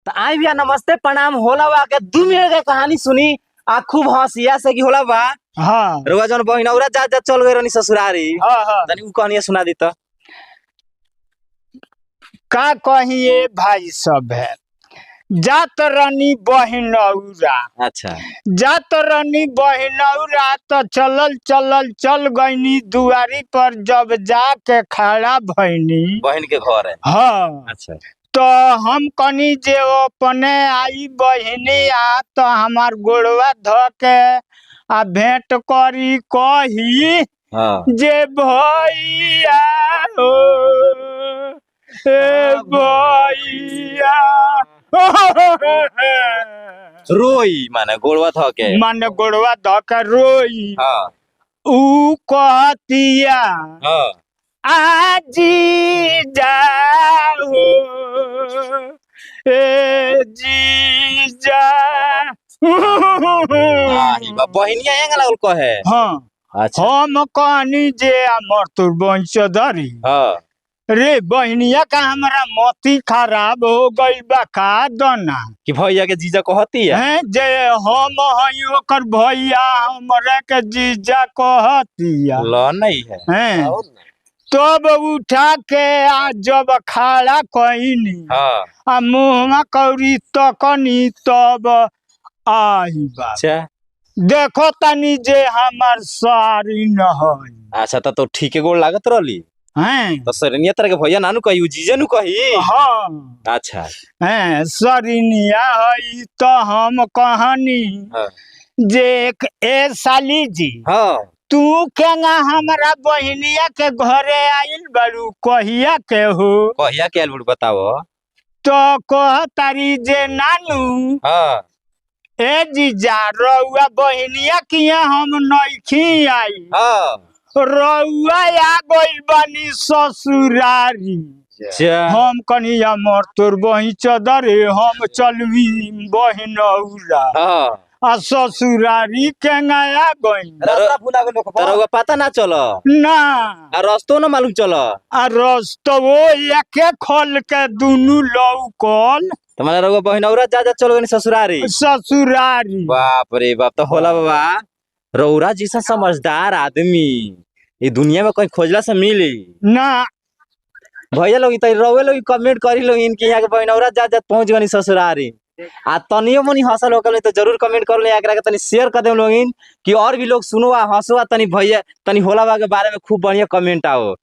तो आई भैया नमस्ते प्रणाम। होला बा के 2 मिनट के कहानी सुनी आ खूब हंसिया से कि होला बा। हाँ रुआ जन बहिनौरा जा चल गए रहनी ससुरारी। हाँ तनी उ कहानिया सुना दी तो। का कहिए भाई सब है। जात रानी बहिनौरा अच्छा जात रानी बहिनौरा तो चलल चलल चल गईनी दुआरी पर जब जाके खड़ा भईनी। बहन के घर है। हाँ अच्छा तो हम कनी जे अपने आई बहिनी आ तो हमार गोड़वा ध के आ भेंट करी कही हाँ जे भैया हो ए भैया रोई माने गोड़वा थ के मन गोड़वा ध के रोई। हाँ ऊ कहतिया हाँ आजी जाओ ए जीजा। आही बा बहिनिया एंग लागल कहे। हाँ अच्छा हम कहनी जे हमर तोर वंशधरी हाँ रे बहनिया का हमरा मोती खराब हो गई बा का दना कि भैया के जीजा कहती है। हैं जे हम हई ओकर भैया हमरा के जीजा कहतिया ल नहीं है। हैं तब उठा के आ जब खड़ा कईनी हाँ आ मुँह कौरी तकनी तब आही बा अच्छा देखो तनी जे हमार सारी न हई अच्छा तो ठीके गोड़ लागत रहली। हैं तो सरनिया तरह के भैया नानू कही जीजे नु कही। हाँ अच्छा हैं सरिनिया हई तो हम कहनी हाँ जे ए साली जी हाँ तू केना हमरा बहिनिया के घरे आइल बड़ू कहिया के हो कहिया के आलबुड़ बताओ। तो कह तारी जे नानू हाँ ए जीजा रउआ बहिनिया किया हम नइखी आई हाँ रउआ आ गइल बानी ससुरारी। अच्छा हम कनिया मोर तोर बही चदरे हम चलवी बहिनौरा हाँ आ ससुरारी के नया गई रास्ता भुला गेल तरवा पता ना चल आ ना रास्तो ना मालूम चल। आ रस्तवो एके खल के दुनु लौकल तुम्हारा रउआ बहिनौरा जा चल गनी ससुरारी। ससुरारी। बाप रे बाप तो होला बाबा रउरा जैसा समझदार आदमी ये दुनिया में कहीं खोजला से मिली ना भैया लोग तो रउए लोग कमेंट करी लोग इनके यहाँ के बहिनौरा जा पहुंच गनी ससुरारी आ तनियो मनी हंसल होकल तो जरूर कमेंट कर ले एकरा के तनी शेयर कर दे लोग कि और भी लोग सुनो आ हंसो आ तनी भैया तनी होला बा के बारे में खूब बढ़िया कमेंट आओ।